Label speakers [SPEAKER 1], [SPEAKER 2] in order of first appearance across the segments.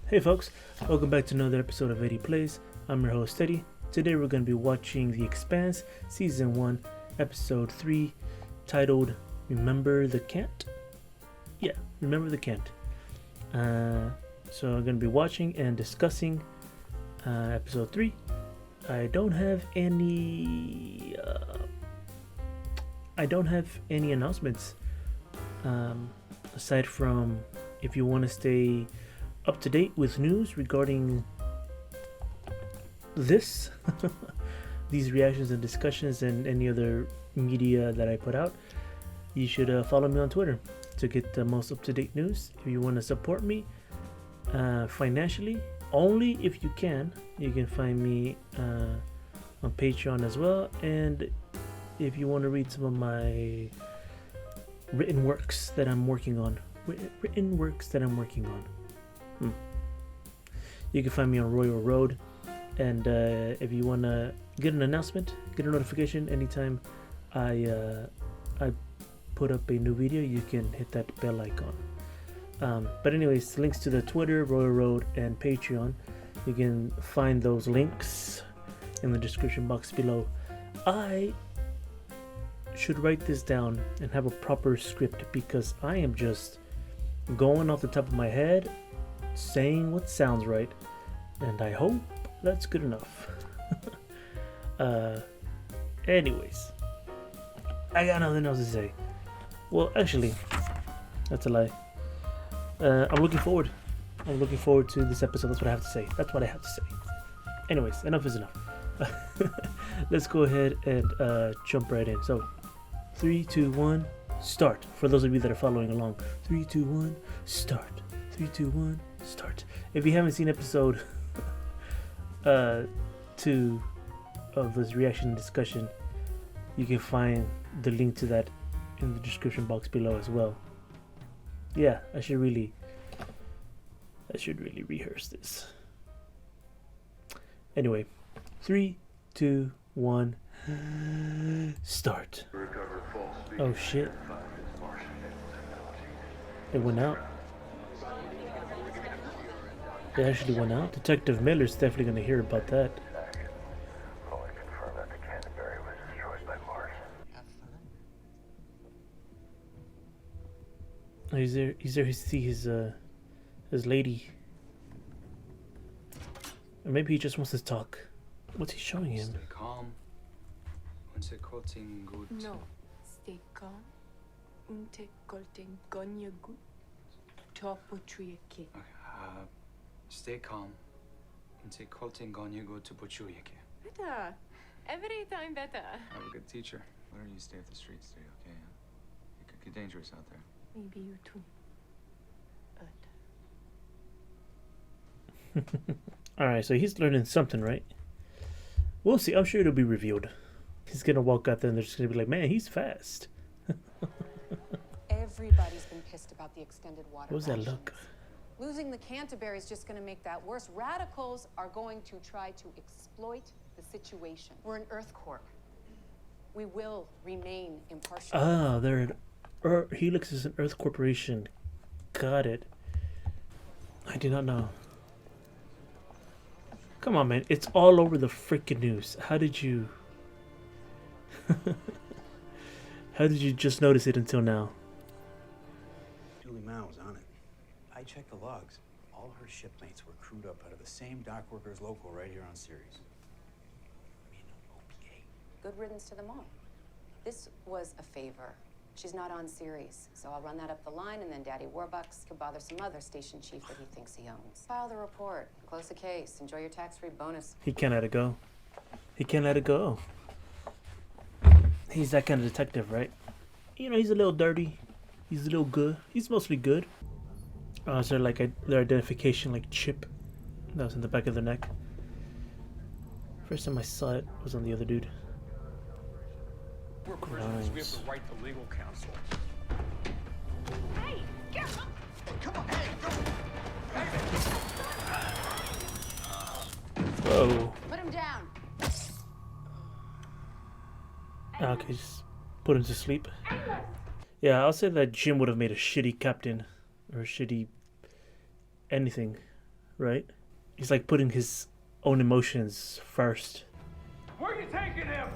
[SPEAKER 1] Hey folks, welcome back to another episode of Eddie Plays. I'm your host Eddie. Today we're going to be watching The Expanse, Season 1, Episode 3, titled Remember the Can't? Yeah, Remember the Can't. So I'm going to be watching and discussing Episode 3. I don't have any announcements aside from if you want to stay up to date with news regarding this, these reactions and discussions and any other media that I put out, you should follow me on Twitter to get the most up-to-date news. If you want to support me financially, only if you can find me on Patreon as well. And if you want to read some of my written works that I'm working on, you can find me on Royal Road. And if you want to get an announcement, get a notification anytime I put up a new video, you can hit that bell icon. But anyways, links to the Twitter, Royal Road, and Patreon, you can find those links in the description box below. I should write this down and have a proper script because I am just going off the top of my head, saying what sounds right, and I hope that's good enough. Anyways, I got nothing else to say. Well, actually, that's a lie. I'm looking forward to this episode. That's what I have to say. Anyways, enough is enough. Let's go ahead and jump right in. So 3, 2, 1, start. For those of you that are following along, 3, 2, 1, start. 3, 2, 1, start. If you haven't seen episode 2 of this reaction and discussion, you can find the link to that in the description box below as well. Yeah, I should really rehearse this. Anyway, 3, 2, 1, start. Oh shit. It went out. It actually went out. Detective Miller's definitely going to hear about that. Oh, he's there to see his lady. Or maybe he just wants to talk. What's he showing him?
[SPEAKER 2] Stay calm. Unse kolting gut.
[SPEAKER 3] No, stay calm. Unte kolting gonya gut. Topo truyeke.
[SPEAKER 2] Stay calm. Unse kolting gonya gut to puchuyeke.
[SPEAKER 3] Better. Every time better.
[SPEAKER 2] I'm a good teacher. Why don't you stay off the streets, stay okay? It could get dangerous out there.
[SPEAKER 3] Maybe you too.
[SPEAKER 1] Alright, so he's learning something, right? We'll see. I'm sure it'll be revealed. He's gonna walk out there and they're just gonna be like, man, he's fast.
[SPEAKER 4] Everybody's been pissed about the extended water.
[SPEAKER 1] What was that look?
[SPEAKER 4] Losing the Canterbury is just going to make that worse. Radicals are going to try to exploit the situation. We're an Earth Corp. We will remain impartial.
[SPEAKER 1] Ah, they're an Helix is an Earth Corporation. Got it. I did not know. Come on, man. It's all over the freaking news. How did you... How did you just notice it until now?
[SPEAKER 5] Julie Mao was on it. I checked the logs. All her shipmates were crewed up out of the same dock workers local right here on Ceres. I mean, OPA.
[SPEAKER 4] Good riddance to them all. This was a favor. She's not on Ceres, so I'll run that up the line, and then Daddy Warbucks could bother some other station chief that he thinks he owns. File the report. Close the case. Enjoy your tax-free bonus.
[SPEAKER 1] He can't let it go. He can't let it go. He's that kind of detective, right? You know, he's a little dirty. He's a little good. He's mostly good. Is there like their identification, like chip that was in the back of the neck? First time I saw it was on the other dude.
[SPEAKER 6] We're prisoners. We have the right to legal counsel.
[SPEAKER 3] Hey, get up!
[SPEAKER 6] Come on, hey, go!
[SPEAKER 1] Whoa.
[SPEAKER 4] Put him down.
[SPEAKER 1] Okay, just put him to sleep. Yeah, I'll say that Jim would have made a shitty captain. Or a shitty anything. right? He's like putting his own emotions first.
[SPEAKER 6] Where are you taking him?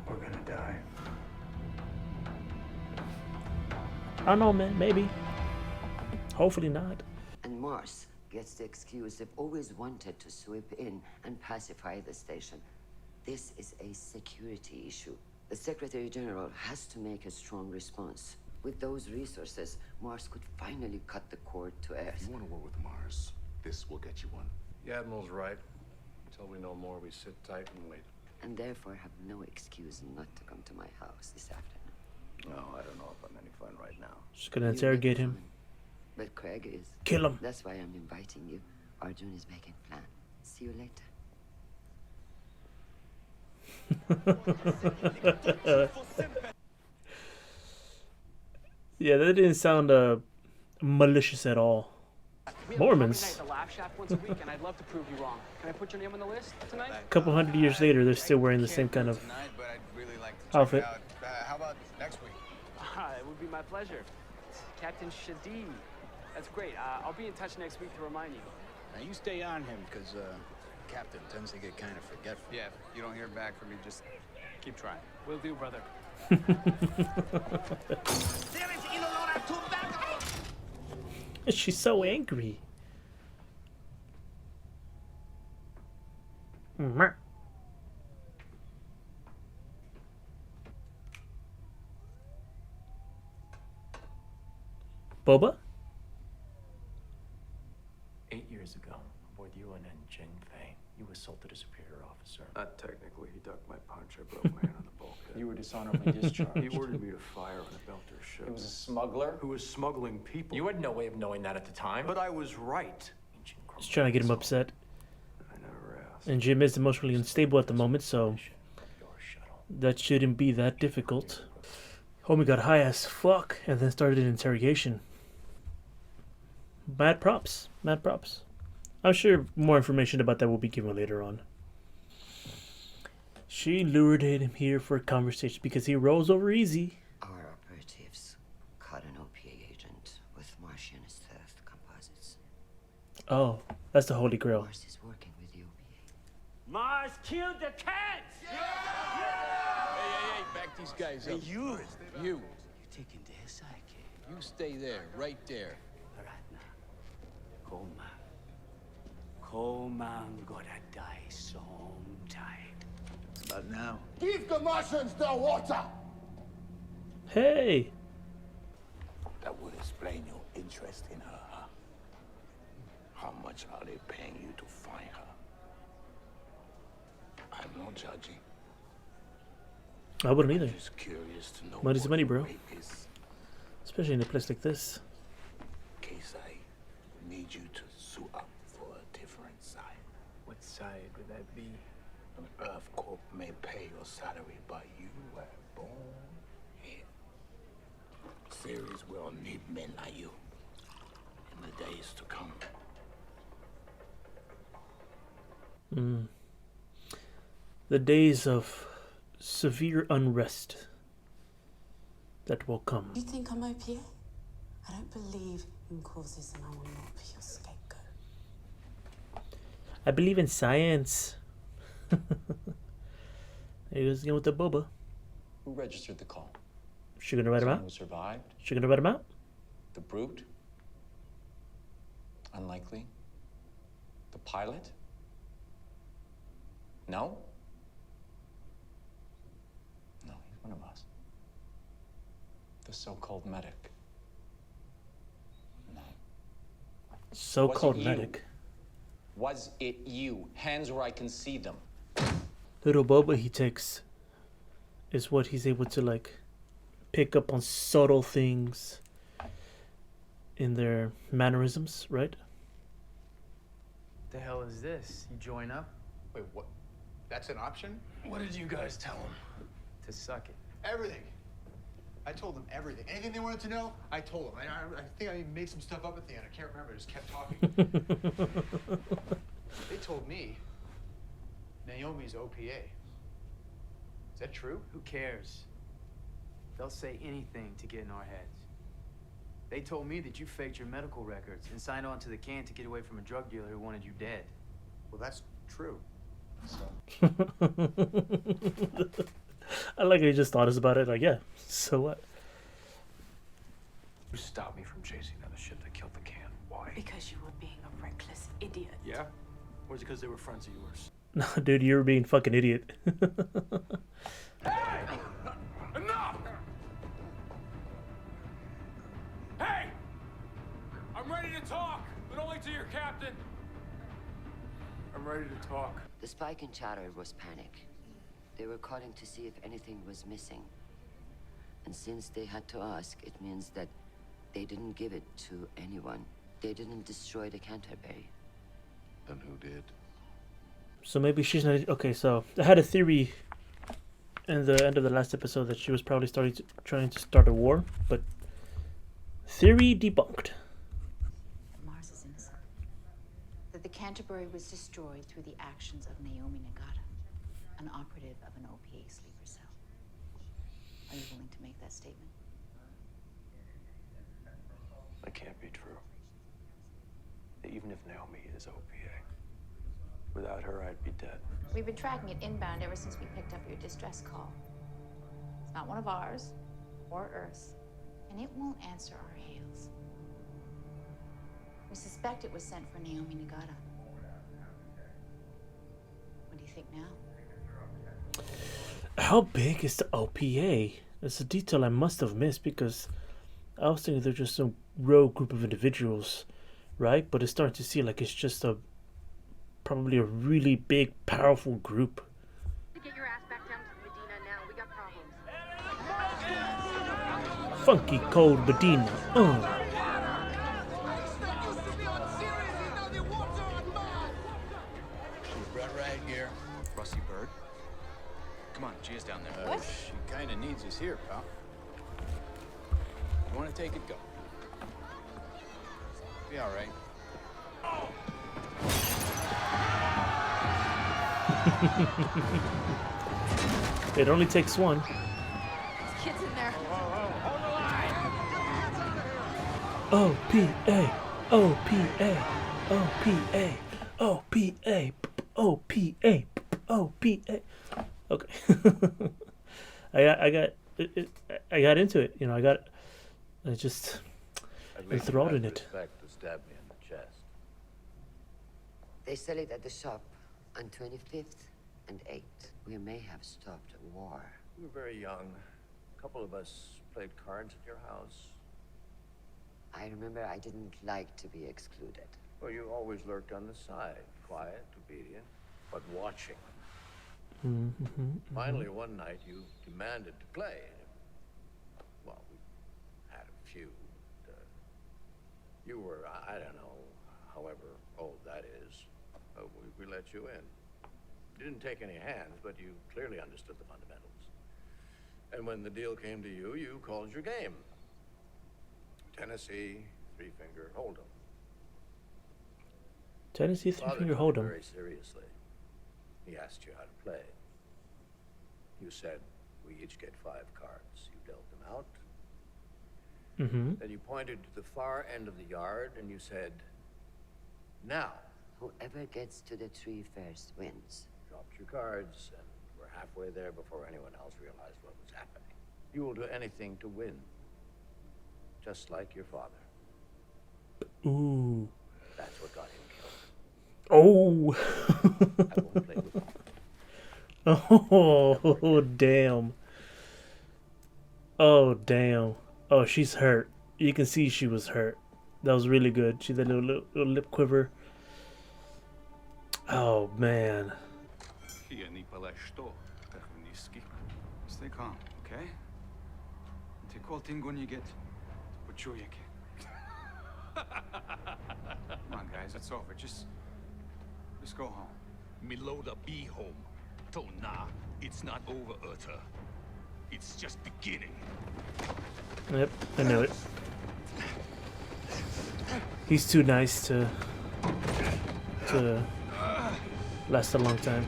[SPEAKER 5] We're gonna die.
[SPEAKER 1] I don't know, man. Maybe. Hopefully not.
[SPEAKER 7] And Mars gets the excuse they've always wanted to sweep in and pacify the station. This is a security issue. The Secretary General has to make a strong response. With those resources, Mars could finally cut the cord to
[SPEAKER 8] If
[SPEAKER 7] Earth.
[SPEAKER 8] you want to war with Mars, this will get you one.
[SPEAKER 9] The Admiral's right. Until we know more, we sit tight and wait.
[SPEAKER 7] And therefore have no excuse not to come to my house this afternoon.
[SPEAKER 9] No, I don't know if I'm any fun right now.
[SPEAKER 1] Just gonna interrogate
[SPEAKER 7] You
[SPEAKER 1] him.
[SPEAKER 7] look fine, but Craig is.
[SPEAKER 1] Kill him.
[SPEAKER 7] That's why I'm inviting you. Arjun is making plans. See you later.
[SPEAKER 1] Yeah, that didn't sound malicious at all. Mormons.
[SPEAKER 10] The laugh shack once a week, and I'd love to prove you wrong. Can I put your name on the list tonight?
[SPEAKER 1] A couple hundred years later, they're still wearing the same kind of
[SPEAKER 2] Tonight, but I'd really like to check
[SPEAKER 1] outfit.
[SPEAKER 2] it out. How about next week?
[SPEAKER 10] It would be my pleasure. Captain Shadid. That's great. I'll be in touch next week to remind you.
[SPEAKER 5] Now you stay on him, because Captain tends to get kind of forgetful.
[SPEAKER 2] Yeah, if you don't hear back from me, just keep trying.
[SPEAKER 10] Will do, brother.
[SPEAKER 1] She's so angry. Boba?
[SPEAKER 11] 8 years ago, aboard the UNN Jing Fei, you assaulted a superior officer.
[SPEAKER 9] Not technically. He ducked my punch. I broke my hand on the bulkhead.
[SPEAKER 11] You were dishonorably discharged.
[SPEAKER 9] He ordered me to fire on a Belter ship.
[SPEAKER 11] He was a smuggler?
[SPEAKER 9] Who was smuggling people.
[SPEAKER 11] You had no way of knowing that at the time.
[SPEAKER 9] But I was right.
[SPEAKER 1] He's trying to get him upset.
[SPEAKER 9] I never asked.
[SPEAKER 1] And Jim is emotionally unstable at the moment, so that shouldn't be that difficult. Homie got high as fuck and then started an interrogation. Mad props. Mad props. I'm sure more information about that will be given later on. She lured him here for a conversation because he rolls over easy.
[SPEAKER 7] Our operatives caught an OPA agent with Martian stealth composites.
[SPEAKER 1] Oh, that's the Holy Grail.
[SPEAKER 7] Mars is working with the OPA.
[SPEAKER 10] Mars killed the cats!
[SPEAKER 12] Hey, back these guys up.
[SPEAKER 5] You
[SPEAKER 12] taking their side, kid. You stay there, right there.
[SPEAKER 10] Coleman gotta die sometime.
[SPEAKER 5] about now.
[SPEAKER 12] Give the Martians their water!
[SPEAKER 1] Hey!
[SPEAKER 12] That would explain your interest in her, huh? How much are they paying you to find her? I'm not judging.
[SPEAKER 1] I wouldn't either.
[SPEAKER 12] Just curious to know
[SPEAKER 1] Money's
[SPEAKER 12] what
[SPEAKER 1] money,
[SPEAKER 12] your
[SPEAKER 1] bro.
[SPEAKER 12] rate is.
[SPEAKER 1] Especially in a place like this.
[SPEAKER 12] In case I need you to suit up for a different side.
[SPEAKER 11] What side would that be?
[SPEAKER 12] An Earth Corp may pay your salary, but you were born here. Ceres will need men like you in the days to come.
[SPEAKER 1] The days of severe unrest that will come.
[SPEAKER 13] You think I'm OPA? I don't believe in causes and I will not be your scapegoat.
[SPEAKER 1] I believe in science. There he goes again with the boba.
[SPEAKER 11] Who registered the call?
[SPEAKER 1] She gonna write him
[SPEAKER 11] Someone
[SPEAKER 1] out?
[SPEAKER 11] who survived?
[SPEAKER 1] She gonna write him out?
[SPEAKER 11] The brute? Unlikely. The pilot? No? No, he's one of us. The so-called medic? No.
[SPEAKER 1] So-called
[SPEAKER 11] Was it you?
[SPEAKER 1] medic.
[SPEAKER 11] Was it you? Hands where I can see them.
[SPEAKER 1] Little boba he takes is what he's able to like pick up on subtle things in their mannerisms, right?
[SPEAKER 2] The hell is this? You join up?
[SPEAKER 5] Wait, what? That's an option?
[SPEAKER 2] What did you guys tell him? To suck it.
[SPEAKER 6] Everything. I told them everything. Anything they wanted to know, I told them. I think I even made some stuff up at the end. I can't remember. I just kept talking. They told me Naomi's OPA. Is that true?
[SPEAKER 2] Who cares? They'll say anything to get in our heads.
[SPEAKER 10] They told me that you faked your medical records and signed on to the can to get away from a drug dealer who wanted you dead.
[SPEAKER 6] Well, that's true. So.
[SPEAKER 1] I like how he just thought about it. Like, yeah, so what?
[SPEAKER 11] You stopped me from chasing down the ship that killed the can. Why?
[SPEAKER 13] Because you were being a reckless idiot.
[SPEAKER 11] Yeah? Or is it because they were friends of yours?
[SPEAKER 1] No, dude, you're being fucking idiot.
[SPEAKER 9] Hey! Enough! Hey! I'm ready to talk, but only to your captain.
[SPEAKER 11] I'm ready to talk.
[SPEAKER 7] The spike in chatter was panic. They were calling to see if anything was missing. And since they had to ask, it means that they didn't give it to anyone. They didn't destroy the Canterbury.
[SPEAKER 8] Then who did?
[SPEAKER 1] So maybe she's not... Okay, so I had a theory in the end of the last episode that she was probably trying to start a war, but theory debunked.
[SPEAKER 14] Mars is innocent. That the Canterbury was destroyed through the actions of Naomi Nagata, an operative of an OPA sleeper cell. Are you willing to make that statement?
[SPEAKER 11] That can't be true. Even if Naomi is OPA. Without her, I'd be dead.
[SPEAKER 14] We've been tracking it inbound ever since we picked up your distress call. It's not one of ours, or Earth's, and it won't answer our hails. We suspect it was sent for Naomi Nagata. What do you think now?
[SPEAKER 1] How big is the OPA? It's a detail I must have missed because I was thinking they're just some rogue group of individuals, right? But it's starting to see like it's just probably a really big, powerful group.
[SPEAKER 3] Get your ass back down to Medina now. We got problems.
[SPEAKER 1] Funky cold Medina.
[SPEAKER 5] Brett right here.
[SPEAKER 2] Rusty Bird. Come on, Gia's down there.
[SPEAKER 14] What?
[SPEAKER 5] She kind of needs us here, pal. You want to take it? Go. Be all right.
[SPEAKER 1] It only takes one.
[SPEAKER 14] Kids in there.
[SPEAKER 1] OPA, OPA, OPA, OPA, OPA, OPA. Okay. I got into it. You know, I just enthralled in it.
[SPEAKER 12] Respect to stab me in the chest.
[SPEAKER 7] They sell it at the shop on 25th and 8th. We may have stopped a war.
[SPEAKER 11] We were very young. A couple of us played cards at your house.
[SPEAKER 7] I remember I didn't like to be excluded.
[SPEAKER 11] Well, you always lurked on the side. Quiet, obedient, but watching. Finally, one night, you demanded to play. Well, we had a few. You were, I don't know, however old that is. We let you in. You didn't take any hands, but you clearly understood the fundamentals. And when the deal came to you, you called your game. Tennessee, three-finger hold'em.
[SPEAKER 1] Tennessee, three-finger hold'em.
[SPEAKER 11] Very seriously. He asked you how to play. You said, we each get 5 cards. You dealt them out. Then you pointed to the far end of the yard and you said, now.
[SPEAKER 7] Whoever gets to the tree first wins.
[SPEAKER 11] Dropped your cards and we're halfway there before anyone else realized what was happening. You will do anything to win. Just like your father.
[SPEAKER 1] Ooh.
[SPEAKER 11] That's what got him killed.
[SPEAKER 1] Oh.
[SPEAKER 11] I won't play with him.
[SPEAKER 1] Oh, damn. Oh, damn. Oh, she's hurt. You can see she was hurt. That was really good. She did a little lip quiver. Oh, man.
[SPEAKER 2] Stay calm, okay? Ty koltingo nie get. Почуєте. Come on, guys, it's over. Just go home.
[SPEAKER 12] Miloda be home. Tona, it's not over, Urta. It's just beginning.
[SPEAKER 1] Yep, I know it. He's too nice to last a long time.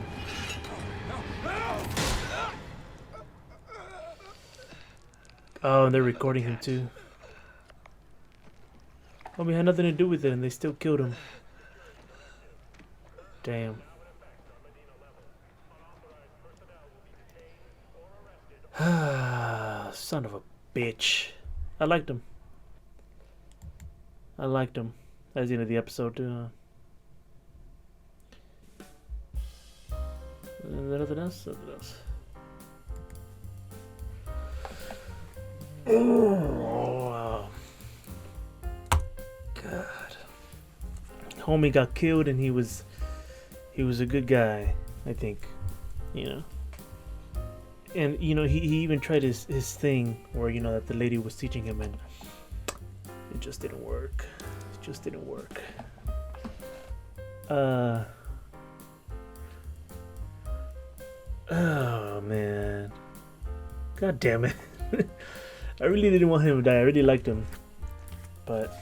[SPEAKER 1] Oh, and they're recording him too. Homie had nothing to do with it, and they still killed him. Damn. Son of a bitch. I liked him. That's the end of the episode. Nothing else? Nothing else. Oh, wow. God. Homie got killed, and he was a good guy, I think. You know. And you know, he even tried his thing where, you know, that the lady was teaching him, and it just didn't work. It just didn't work. Oh man. God damn it. I really didn't want him to die. I really liked him. But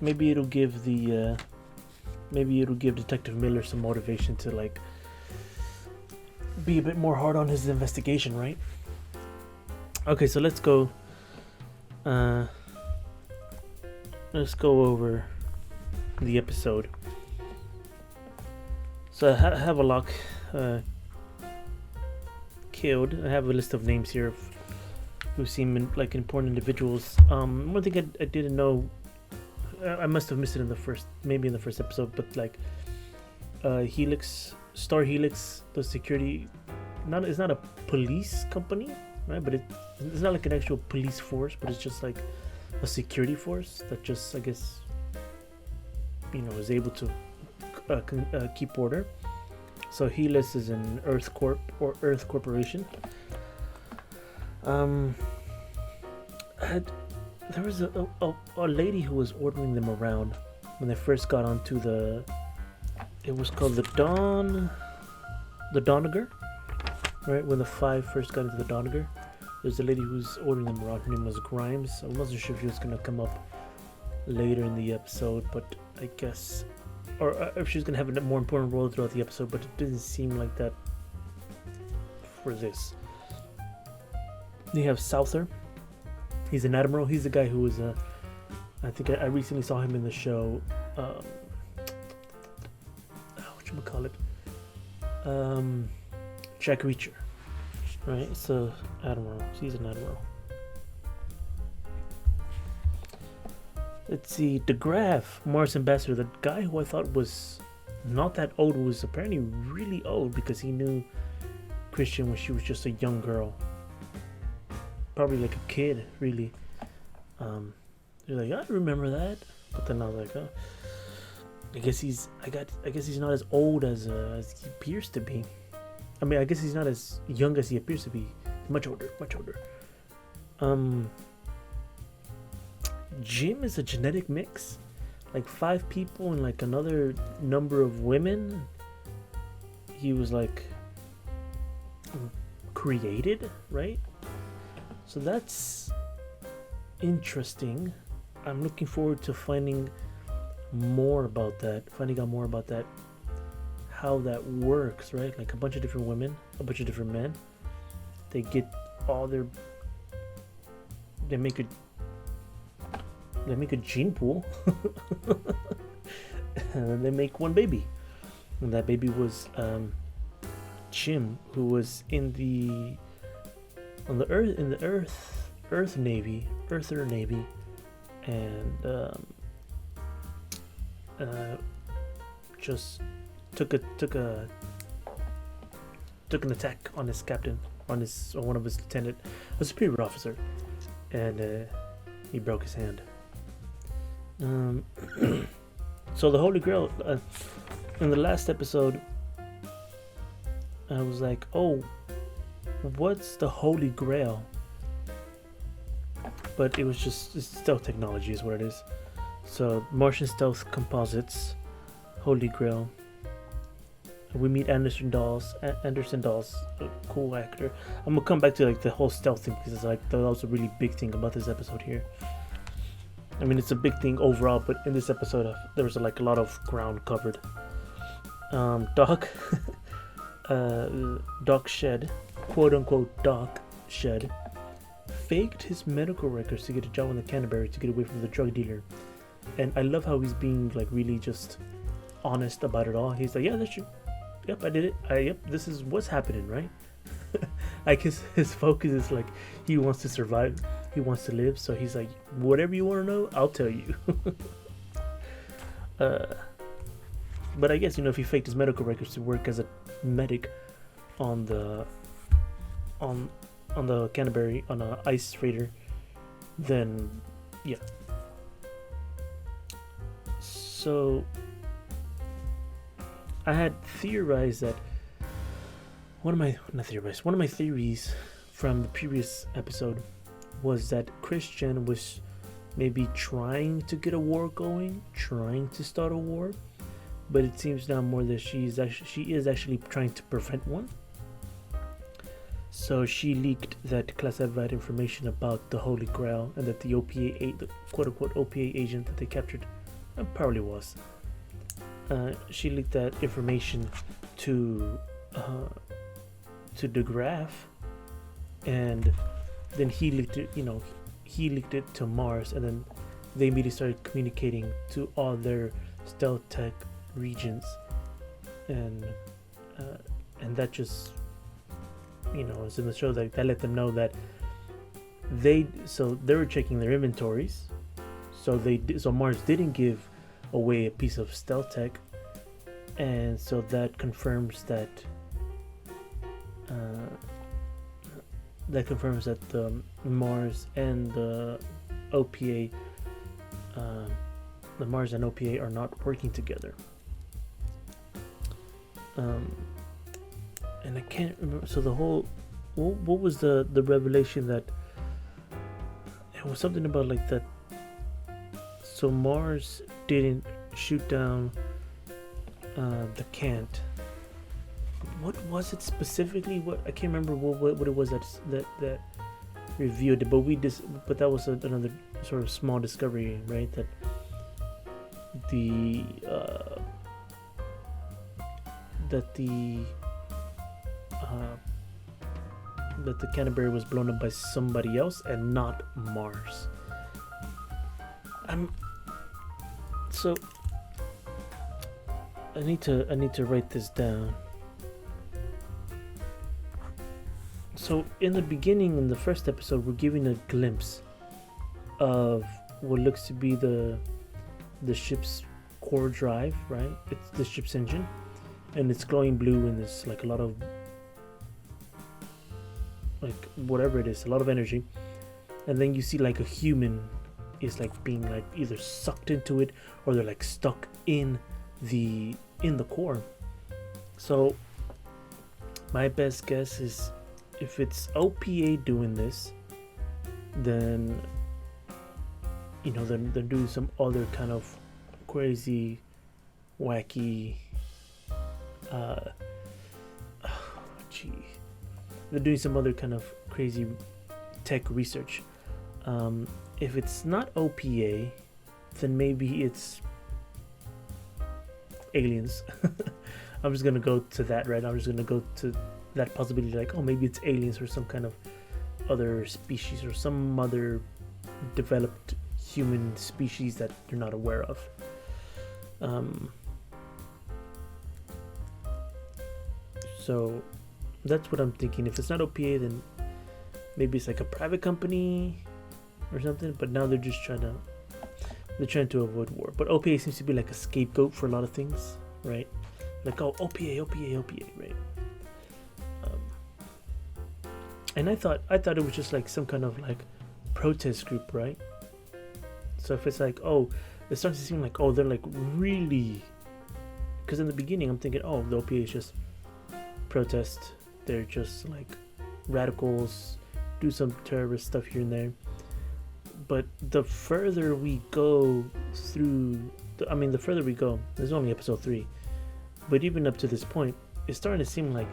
[SPEAKER 1] maybe it'll give the Detective Miller some motivation to like be a bit more hard on his investigation, right? Okay, so let's go over the episode. So Havelock killed. I have a list of names here who seem like important individuals. One thing I didn't know, I must have missed it in the first episode, but like Star Helix, the security, it's not a police company, right? But it's not like an actual police force, but it's just like a security force that just, I guess, you know, is able to keep order. So Helix is an Earth Corp or Earth Corporation. There was a lady who was ordering them around when they first got onto the. It was called the Donegal, right? When the five first got into the Donegal, there's a lady who's ordering them around. Her name was Grimes. I wasn't sure if she was gonna come up later in the episode, but I guess, or if she's gonna have a more important role throughout the episode, but it didn't seem like that for this. You have Souther. He's an admiral. He's the guy who was I think I recently saw him in the show. Whatchamacallit? Jack Reacher. Right? So admiral. He's an admiral. Let's see. DeGraff, Mars Ambassador, the guy who I thought was not that old, was apparently really old because he knew Christian when she was just a young girl. Probably like a kid, really. You're like, I remember that, but then I was like, oh, I guess he's not as old as he appears to be. I mean, I guess he's not as young as he appears to be. He's much older. Jim is a genetic mix, like 5 people and like another number of women. He was like created, right? So that's interesting. I'm looking forward to finding out more about that, how that works, right? Like a bunch of different women, a bunch of different men, they get all their, they make a gene pool and then they make one baby, and that baby was Jim, who was in the Earther Navy, and just took an attack on his captain, on one of his lieutenant, a superior officer, and he broke his hand. So the Holy Grail, in the last episode, I was like, oh, what's the Holy Grail? But it was just stealth technology is what it is. So Martian stealth composites, Holy Grail. We meet Anderson Dawes, a cool actor. I'm gonna come back to like the whole stealth thing because like that was a really big thing about this episode here. I mean, it's a big thing overall, but in this episode there was like a lot of ground covered. Doc Shed, quote unquote Doc Shed, faked his medical records to get a job in the Canterbury to get away from the drug dealer. And I love how he's being like really just honest about it all. He's like, yeah, that's true. Yep, I did it. Yep, this is what's happening, right? Like his focus is like he wants to survive, he wants to live. So he's like, whatever you want to know, I'll tell you. But I guess, you know, if he faked his medical records to work as a medic on the Canterbury on a ice freighter, then yeah. So I had theorized that one of my theories from the previous episode was that Christian was maybe trying to get a war going, trying to start a war, but it seems now more that she is actually trying to prevent one. So she leaked that classified information about the Holy Grail, and that the the quote-unquote OPA agent that they captured, probably was. She leaked that information to De Graaf, and then he leaked it. You know, he leaked it to Mars, and then they immediately started communicating to all their stealth tech regions, and that just, you know, is in the show that let them know that they were checking their inventories, so Mars didn't give away a piece of stealth tech, and so that confirms that the Mars and the OPA are not working together. And I can't remember. So the whole, what was the revelation that it was something about like that? So Mars didn't shoot down the Cant. What was it specifically? What I can't remember what it was that revealed it. But that was another sort of small discovery, right? That the Canterbury was blown up by somebody else and not Mars. So I need to write this down. So in the beginning, in the first episode, we're giving a glimpse of what looks to be the ship's core drive, right? It's the ship's engine, and it's glowing blue, and there's like a lot of, like, whatever it is, a lot of energy. And then you see like a human is like being like either sucked into it, or they're like stuck in the core. So my best guess is, if it's OPA doing this, then, you know, they're doing some other kind of crazy, wacky, they're doing some other kind of crazy tech research. If it's not OPA, then maybe it's aliens. I'm just gonna go to that, right? I'm just gonna go to that possibility, like, oh, maybe it's aliens or some kind of other species, or some other developed human species that they're not aware of. So that's what I'm thinking. If it's not OPA, then maybe it's like a private company or something. But now they're trying to avoid war. But OPA seems to be like a scapegoat for a lot of things, right? Like, oh, OPA, right? And I thought it was just like some kind of like protest group, right? So if it's like, oh, it starts to seem like, oh, they're like really, because in the beginning I'm thinking, oh, the OPA is just protest. They're just like radicals, do some terrorist stuff here and there. But the further we go through, the further we go, there's only episode 3, but even up to this point, it's starting to seem like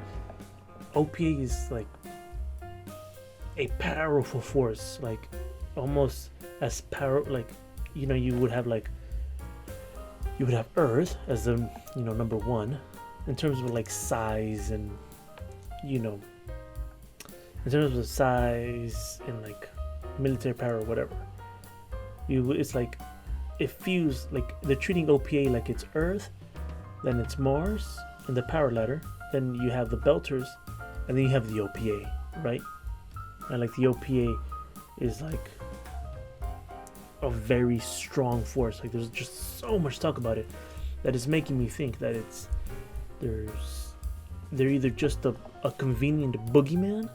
[SPEAKER 1] OPA is like a powerful force, like almost as like, you know, you would have Earth as the, you know, number one in terms of like size, and, you know, in terms of size and like military power or whatever. It's like it feels like they're treating OPA like it's Earth, then it's Mars, and the power ladder. Then you have the Belters, and then you have the OPA, right? And like the OPA is like a very strong force. Like there's just so much talk about it that is making me think that they're either just a convenient boogeyman,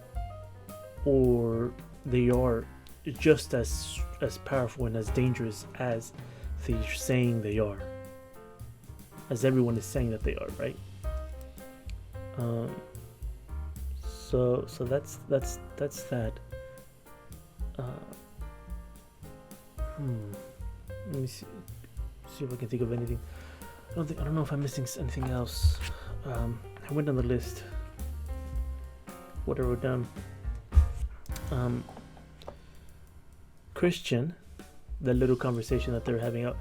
[SPEAKER 1] or they are just as powerful and as dangerous as they're saying they are, as everyone is saying that they are, right? So that's that. Let me see if I can think of anything. I don't know if I'm missing anything else. I went on the list. What I wrote down. Christian, that little conversation that they were having out,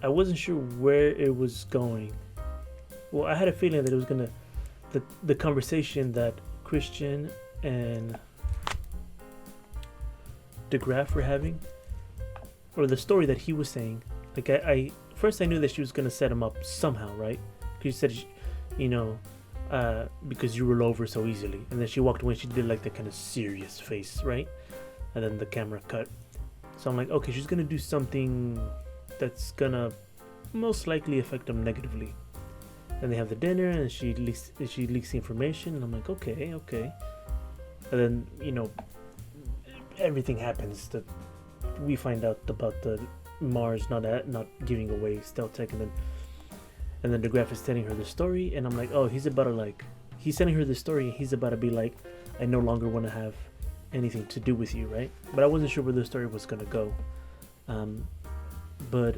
[SPEAKER 1] I wasn't sure where it was going. Well, I had a feeling that it was gonna, the conversation that Christian and DeGraff were having, or the story that he was saying. Like I first I knew that she was gonna set him up somehow, right? Because she said, because you roll over so easily, and then she walked away. She did like the kind of serious face, right? And then the camera cut. So I'm like, okay, she's gonna do something that's gonna most likely affect him negatively. And they have the dinner, and she leaks the information, and I'm like, okay. And then everything happens. That we find out about the Mars not giving away stealth tech, and then DeGraff is telling her the story, and I'm like, oh, he's telling her the story, and he's about to be like, I no longer want to have anything to do with you, right? But I wasn't sure where the story was gonna go. But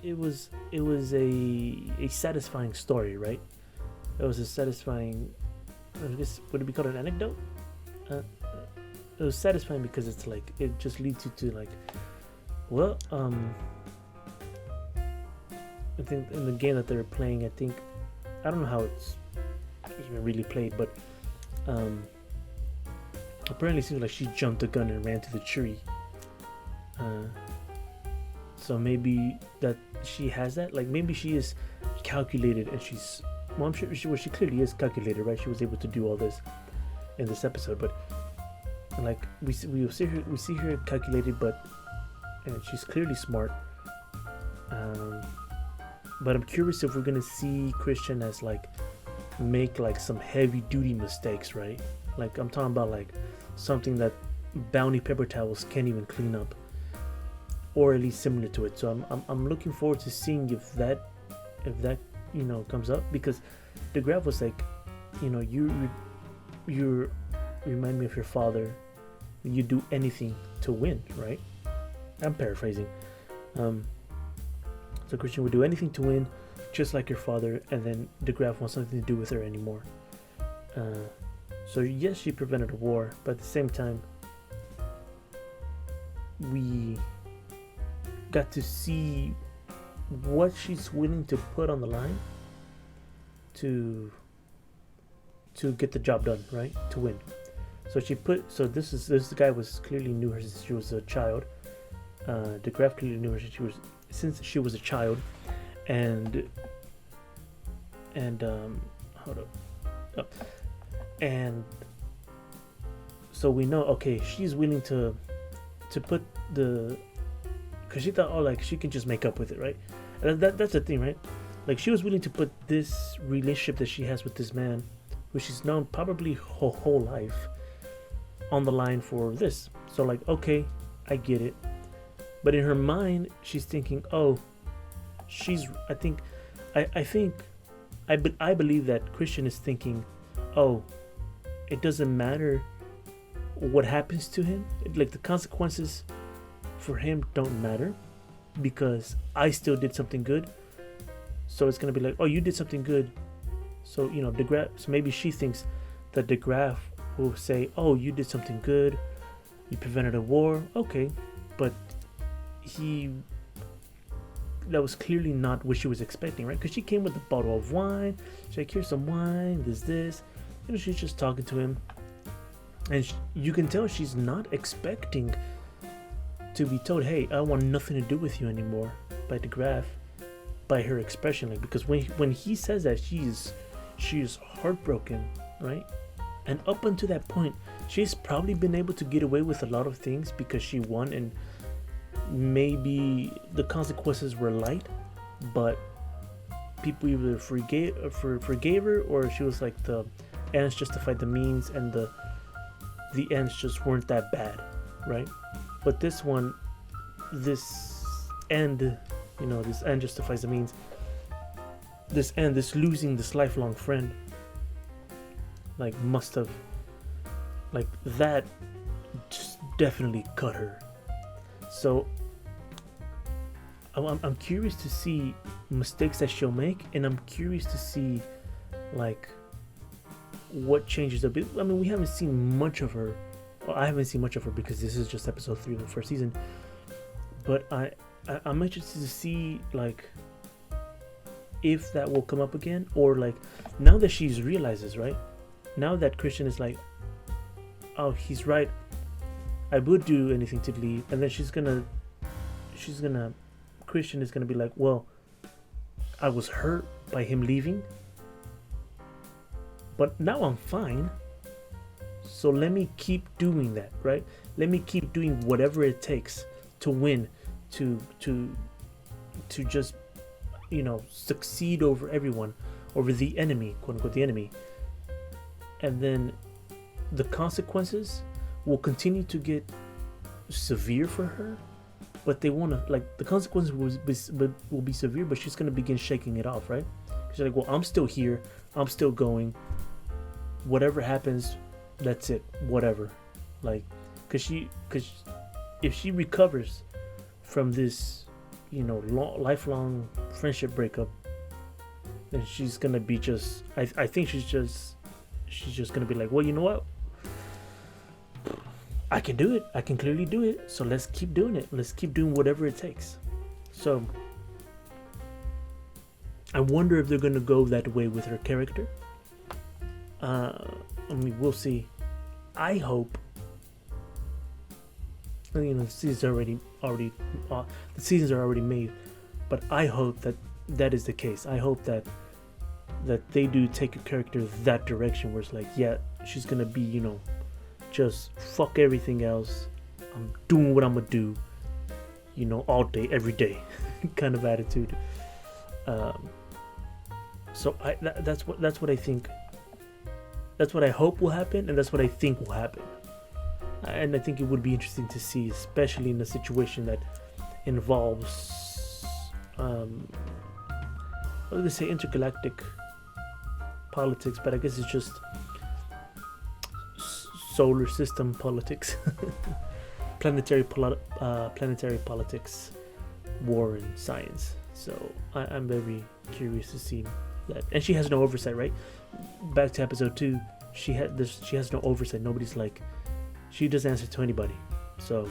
[SPEAKER 1] it was a satisfying story, right? It was a satisfying, I guess, would it be called an anecdote? It was satisfying because it's like, it just leads you to like, well, I think in the game that they were playing, I don't know how it's even really played, but apparently it seems like she jumped the gun and ran to the tree. So maybe that she has that, like maybe she is calculated, and I'm sure she clearly is calculated, right? She was able to do all this in this episode, but like we see her calculated, and she's clearly smart. But I'm curious if we're gonna see Christian as like make like some heavy duty mistakes, right? Like I'm talking about like something that bounty paper towels can't even clean up, or at least similar to it. So I'm looking forward to seeing if that comes up, because DeGraff was like, you remind me of your father. You do anything to win, right? I'm paraphrasing. So Christian would do anything to win, just like your father, and then DeGraff wants nothing to do with her anymore. So yes, she prevented a war, but at the same time, we got to see what she's willing to put on the line to get the job done, right? To win. So this guy was clearly knew her since she was a child. DeGraff clearly knew her since she was a child, and hold up. And so we know, okay, she's willing to put because she thought, oh, like she can just make up with it, right? And that's the thing, right? Like she was willing to put this relationship that she has with this man, who she's known probably her whole life, on the line for this. So like, okay, I get it. But in her mind, she's thinking, oh, I believe that Christian is thinking, oh, it doesn't matter what happens to him. Like the consequences for him don't matter, because I still did something good. So it's gonna be like, oh, you did something good. So DeGraff. So maybe she thinks that DeGraff will say, oh, you did something good. You prevented a war. Okay, but that was clearly not what she was expecting, right? Because she came with a bottle of wine. She's like, here's some wine. This. She's just talking to him, and you can tell she's not expecting to be told, hey, I want nothing to do with you anymore by DeGraff, by her expression, like, because when he says that, she's heartbroken, right? And up until that point, she's probably been able to get away with a lot of things because she won, and maybe the consequences were light, but people either forgave her, or she was like, the ends justified the means, and the ends just weren't that bad, right? But this one, this end, you know, this end justifies the means. This end, this losing this lifelong friend, like, must have, like, that just definitely cut her. So I'm curious to see mistakes that she'll make, and I'm curious to see, like, what changes a bit. I mean, we haven't seen much of her. Well, I haven't seen much of her because this is just episode 3 of the first season. But I'm interested to see, like, if that will come up again, or, like, now that she's realizes, right? Now that Christian is like, oh, he's right, I would do anything to leave, and then Christian is gonna be like, well, I was hurt by him leaving, but now I'm fine, so let me keep doing that, right? Let me keep doing whatever it takes to win, to just, you know, succeed over everyone, over the enemy, quote unquote, the enemy. And then the consequences will continue to get severe for her, but they want to, like, the consequences will be severe, but she's going to begin shaking it off, right? She's like, well, I'm still here, I'm still going, whatever happens, that's it, whatever. Like, because if she recovers from this, you know, lifelong friendship breakup, then she's going to be just, I think she's just going to be like, well, you know what? I can do it. I can clearly do it. So let's keep doing it. Let's keep doing whatever it takes. So I wonder if they're going to go that way with her character. I mean, we'll see. I hope, you know, the seasons are already made, but I hope that is the case. I hope that they do take a character that direction where it's like, yeah, she's gonna be, you know, just fuck everything else, I'm doing what I'm gonna do, you know, all day, every day kind of attitude. So that's what I think, that's what I hope will happen, and that's what I think will happen. And I think it would be interesting to see, especially in a situation that involves I was gonna say intergalactic politics, but I guess it's just solar system politics, planetary politics, war and science. So I'm very curious to see that. And she has no oversight, right? Back to episode 2, she has no oversight. Nobody's like, she doesn't answer to anybody. So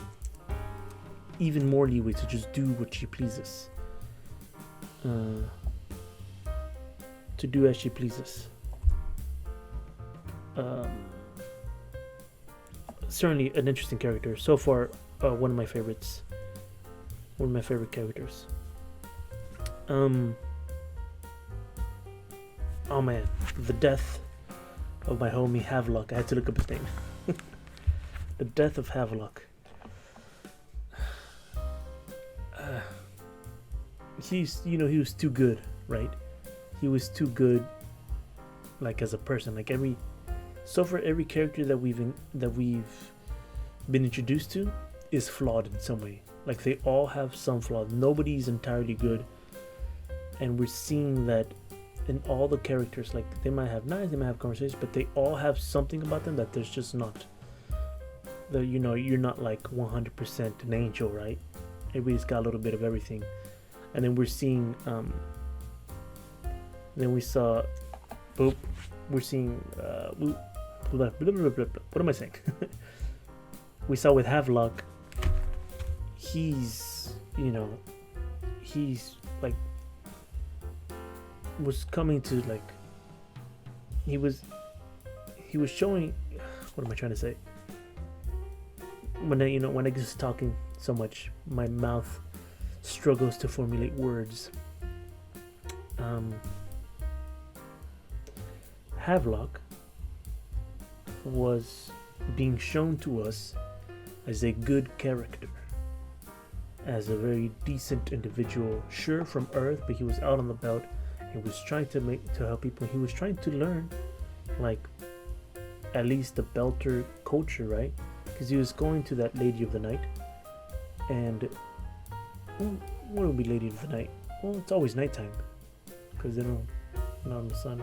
[SPEAKER 1] even more leeway to just do what she pleases. To do as she pleases. Certainly an interesting character. So far, one of my favorites. One of my favorite characters. Oh man, the death of my homie Havelock. I had to look up his name. The death of Havelock. He was too good, right? He was too good, like, as a person. Like, every character that we've been introduced to is flawed in some way. Like, they all have some flaw. Nobody's entirely good, and we're seeing that in all the characters. Like, they might have knives, they might have conversations, but they all have something about them that there's just not. That, you know, you're not like 100% an angel, right? Everybody's got a little bit of everything. And then we're seeing then we saw what am I saying? We saw with Havelock, he's like, was coming to, like, he was showing, what am I trying to say? When I just talking so much. My mouth struggles to formulate words. Havelock was being shown to us as a good character, as a very decent individual, sure from Earth, but he was out on the belt. He was trying to help people. He was trying to learn, like, at least the belter culture, right? Because he was going to that Lady of the Night, and what would be Lady of the Night? Well, it's always nighttime, because they don't, not in the sun.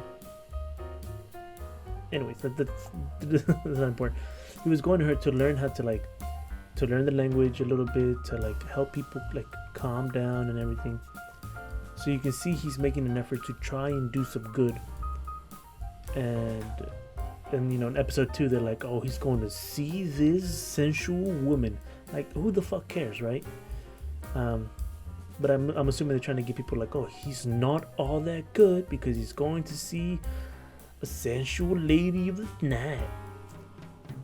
[SPEAKER 1] Anyways, that's not important. He was going to her to learn how to, like, to learn the language a little bit, to, like, help people, like, calm down and everything. So you can see he's making an effort to try and do some good. And you know, in episode 2, they're like, oh, he's going to see this sensual woman. Like, who the fuck cares, right? But I'm assuming they're trying to get people like, oh, he's not all that good because he's going to see a sensual lady of the night.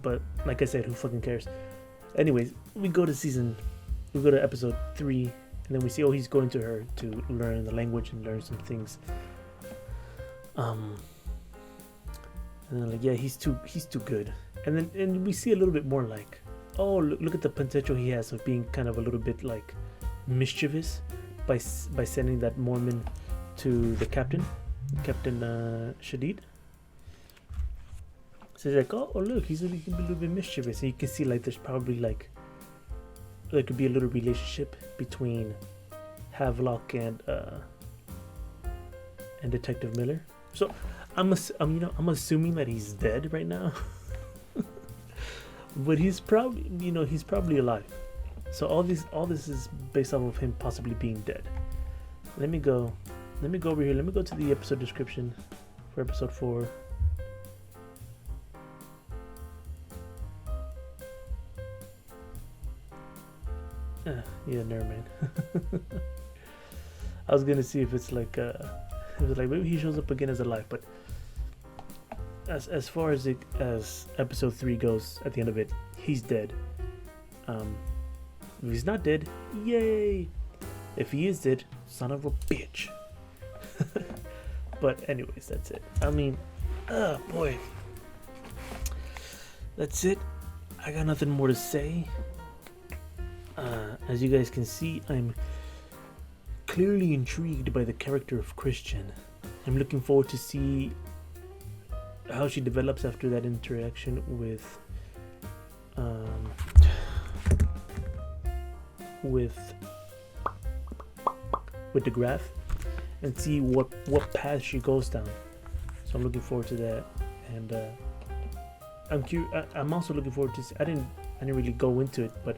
[SPEAKER 1] But like I said, who fucking cares? Anyways, we go to episode 3, and then we see, oh, he's going to her to learn the language and learn some things. And then, like, yeah, he's too good. And we see a little bit more, like, oh, look at the potential he has of being kind of a little bit, like, mischievous by sending that Mormon to the Captain Shadid. So he's like, oh look, he can be a little bit mischievous, and you can see, like, there's probably, like, there could be a little relationship between Havelock and Detective Miller. So I'm assuming that he's dead right now, but he's probably alive. So all this is based off of him possibly being dead. Let me go over here. Let me go to the episode description for episode 4. Yeah, never mind. I was gonna see if it's like maybe he shows up again as alive, but as far as episode 3 goes, at the end of it, he's dead. If he's not dead, yay! If he is dead, son of a bitch. But anyways, that's it. I mean, boy, that's it. I got nothing more to say. As you guys can see, I'm clearly intrigued by the character of Christian. I'm looking forward to see how she develops after that interaction with DeGraff, and see what path she goes down. So I'm looking forward to that, and I'm also looking forward to see, I didn't really go into it, but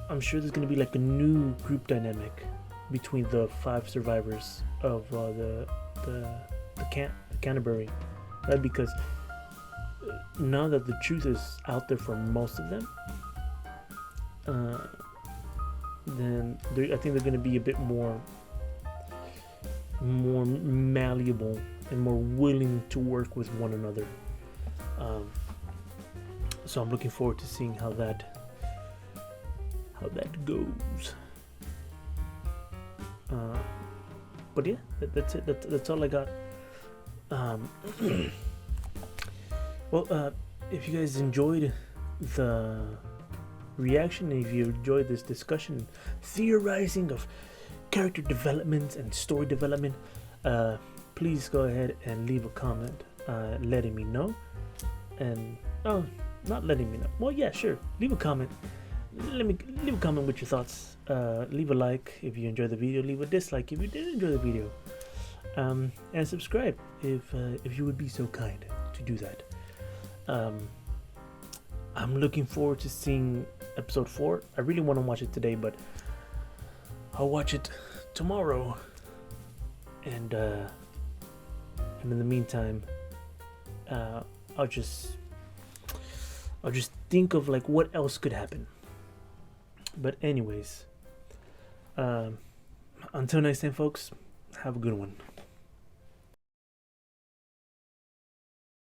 [SPEAKER 1] I'm sure there's going to be like a new group dynamic between the 5 survivors of the Canterbury, right? Because now that the truth is out there for most of them, then I think they're going to be a bit more malleable and more willing to work with one another. So I'm looking forward to seeing how that goes. But yeah, that's it. That's all I got. Well, if you guys enjoyed the reaction, and if you enjoyed this discussion, theorizing of character development and story development, please go ahead and leave a comment letting me know. And not letting me know. Well, yeah, sure. Leave a comment. Leave a comment with your thoughts. Leave a like if you enjoyed the video. Leave a dislike if you didn't enjoy the video. And subscribe if you would be so kind to do that. I'm looking forward to seeing episode 4. I really want to watch it today, but I'll watch it tomorrow. And in the meantime, I'll just think of like what else could happen. But anyways, until next time, folks, have a good one.